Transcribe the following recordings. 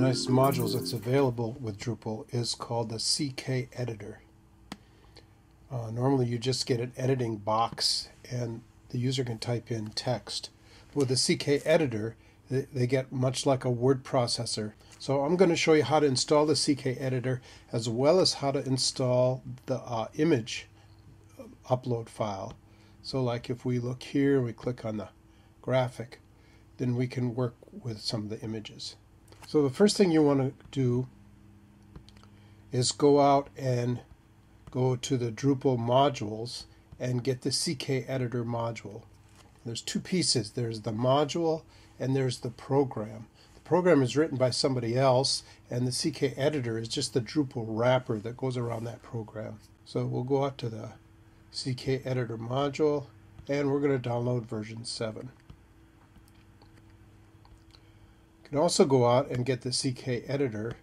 nice modules that's available with Drupal is called the CKEditor. Normally you just get an editing box and the user can type in text. With the CKEditor, they get much like a word processor. So I'm going to show you how to install the CKEditor as well as how to install the image upload file. So like if we look here, we click on the graphic, then we can work with some of the images. So the first thing you want to do is go out and go to the Drupal modules and get the CKEditor module. There's two pieces. There's the module and there's the program. The program is written by somebody else and the CKEditor is just the Drupal wrapper that goes around that program. So we'll go out to the CKEditor module and we're going to download version 7. You can also go out and get the CKEditor,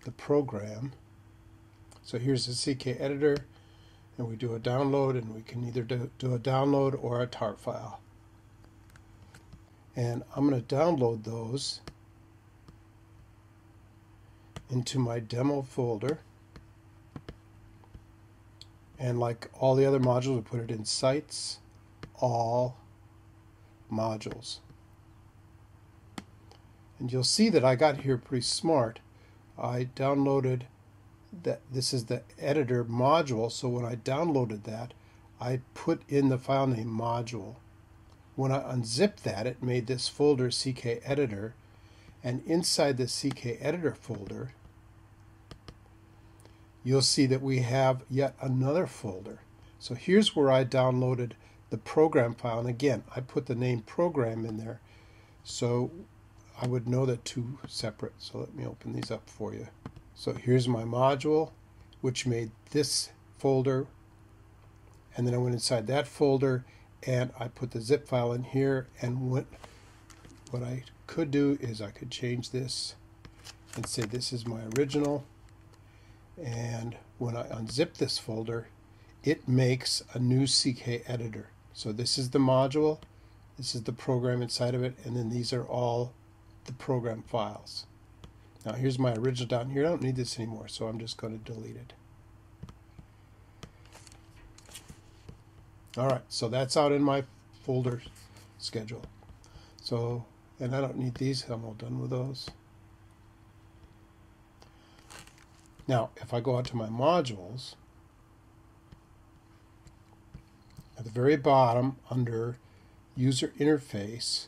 the program. So here's the CKEditor, and we do a download, and we can either do a download or a tar file. And I'm going to download those into my demo folder. And like all the other modules, we put it in Sites, All, Modules. And you'll see that I got here pretty smart. I downloaded that. This is the editor module, so when I downloaded that, I put in the file name module. When I unzipped that, it made this folder CKEditor, and inside the CKEditor folder, you'll see that we have yet another folder. So here's where I downloaded the program file, and again, I put the name program in there, so I would know that two separate. So let me open these up for you. So here's my module, which made this folder, and then I went inside that folder and I put the zip file in here, and what I could do is I could change this and say this is my original, and when I unzip this folder, it makes a new CKEditor. So this is the module, this is the program inside of it, and then these are all the program files. Now here's my original down here. I don't need this anymore, so I'm just going to delete it. Alright, so that's out in my folder schedule. So, and I don't need these, I'm all done with those. Now, if I go out to my modules, at the very bottom under User Interface,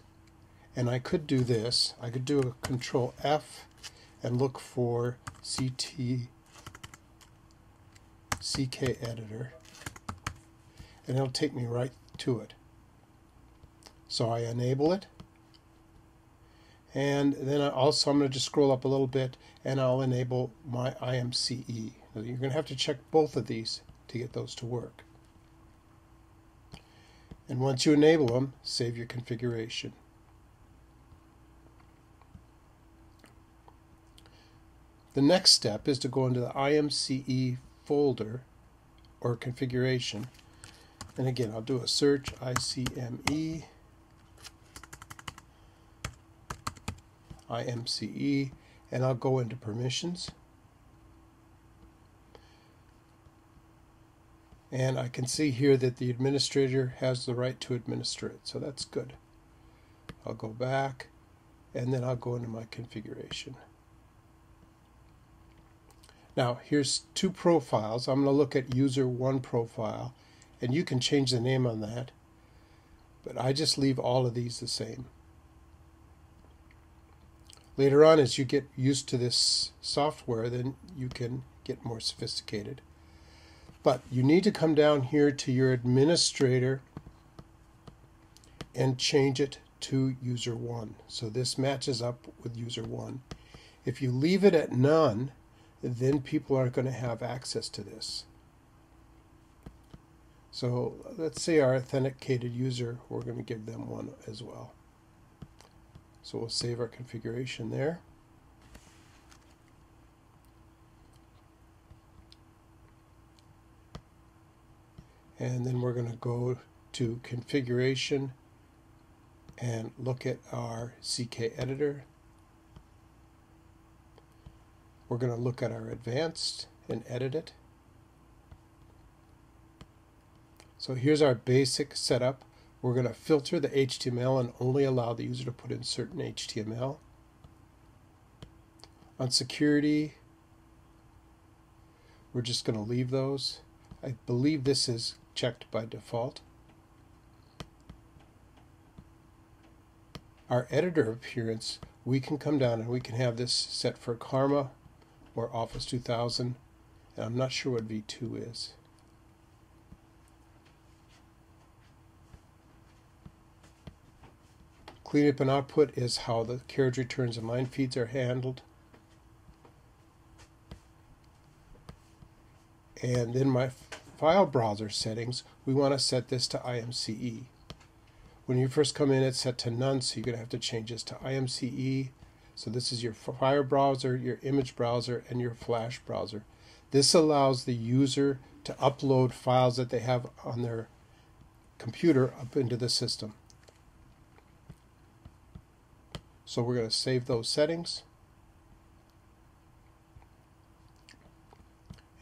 and I could do this, I could do a Control F and look for CKEditor, and it'll take me right to it. So I enable it, and then I'm going to just scroll up a little bit and I'll enable my IMCE. Now, you're going to have to check both of these to get those to work. And once you enable them, save your configuration. The next step is to go into the IMCE folder or configuration, and again I'll do a search ICME IMCE, and I'll go into permissions, and I can see here that the administrator has the right to administer it, so that's good. I'll go back and then I'll go into my configuration. Now here's two profiles. I'm going to look at user 1 profile, and you can change the name on that, but I just leave all of these the same. Later on, as you get used to this software, then you can get more sophisticated. But you need to come down here to your administrator and change it to user 1. So this matches up with user 1. If you leave it at none, then people aren't going to have access to this. So let's say our authenticated user, we're going to give them 1 as well. So we'll save our configuration there. And then we're going to go to configuration and look at our CKEditor. We're going to look at our advanced and edit it. So here's our basic setup. We're going to filter the HTML and only allow the user to put in certain HTML. On security, we're just going to leave those. I believe this is checked by default. Our editor appearance, we can come down and we can have this set for Karma or Office 2000, and I'm not sure what V2 is. Cleanup and output is how the carriage returns and line feeds are handled. And in my file browser settings, we want to set this to IMCE. When you first come in, it's set to none, so you're going to have to change this to IMCE. So this is your file browser, your image browser, and your Flash browser. This allows the user to upload files that they have on their computer up into the system. So we're going to save those settings.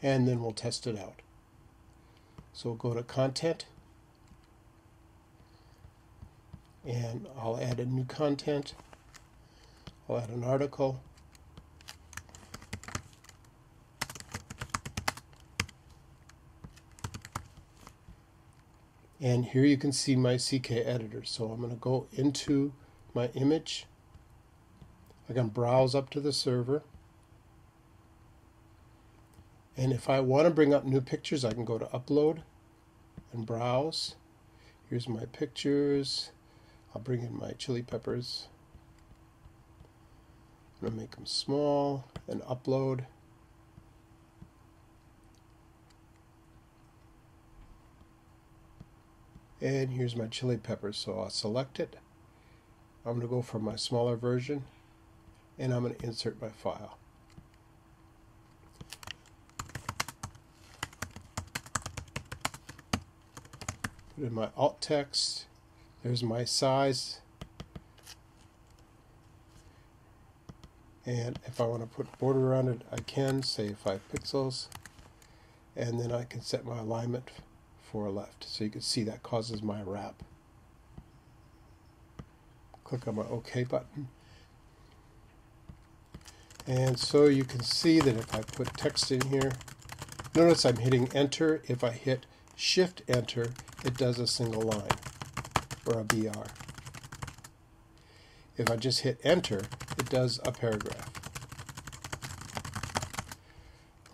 And then we'll test it out. So we'll go to Content. And I'll add a new content. I'll add an article. And here you can see my CKEditor. So I'm going to go into my image. I can browse up to the server. And if I want to bring up new pictures, I can go to Upload and Browse. Here's my pictures. I'll bring in my chili peppers. I'm going to make them small and upload. And here's my chili peppers. So I'll select it. I'm going to go for my smaller version. And I'm going to insert my file. Put in my alt text. There's my size. And if I want to put border around it, I can, say 5 pixels. And then I can set my alignment for left. So you can see that causes my wrap. Click on my OK button. And so you can see that if I put text in here, notice I'm hitting enter. If I hit shift enter, it does a single line or a BR. If I just hit enter, it does a paragraph.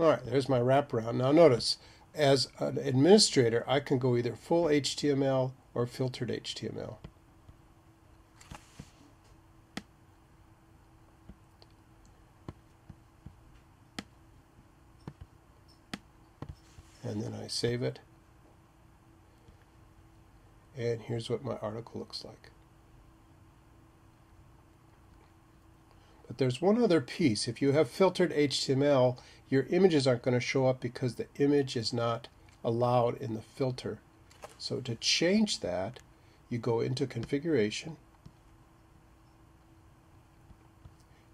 Alright, there's my wraparound. Now notice, as an administrator, I can go either full HTML or filtered HTML. And then I save it. And here's what my article looks like. But there's one other piece. If you have filtered HTML, your images aren't going to show up because the image is not allowed in the filter. So to change that, you go into Configuration.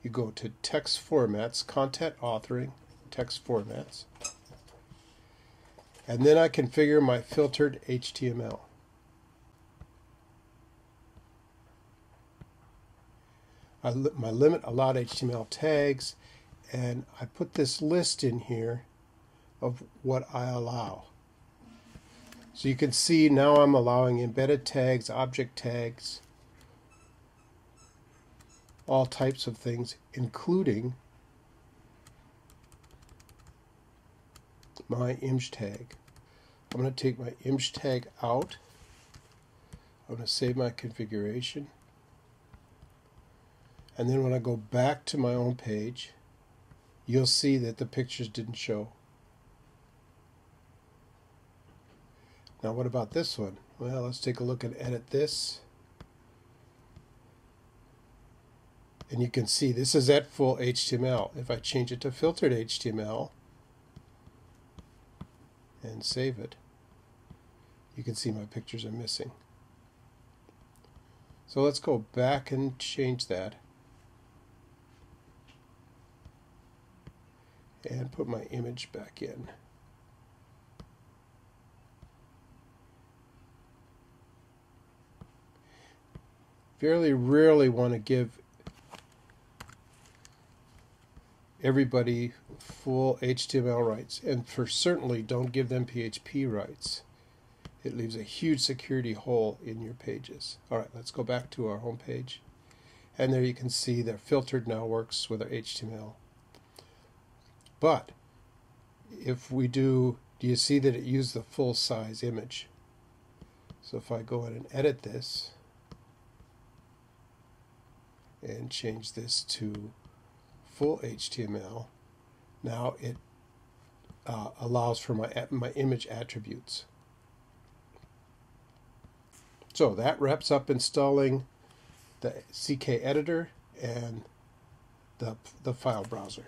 You go to Text Formats, Content Authoring, Text Formats. And then I configure my filtered HTML. My limit allowed HTML tags, and I put this list in here of what I allow. So you can see now I'm allowing embedded tags, object tags, all types of things, including my image tag. I'm going to take my image tag out. I'm going to save my configuration. And then when I go back to my own page, you'll see that the pictures didn't show. Now what about this one? Well, let's take a look and edit this. And you can see this is at full HTML. If I change it to filtered HTML and save it, you can see my pictures are missing. So let's go back and change that. and put my image back in. Fairly rarely want to give everybody full HTML rights, and for certainly don't give them PHP rights. It leaves a huge security hole in your pages. Alright, let's go back to our home page. And there you can see that filtered now works with our HTML. But if we do you see that it used the full size image? So if I go in and edit this and change this to full HTML, now it allows for my image attributes. So that wraps up installing the CKEditor and the file browser.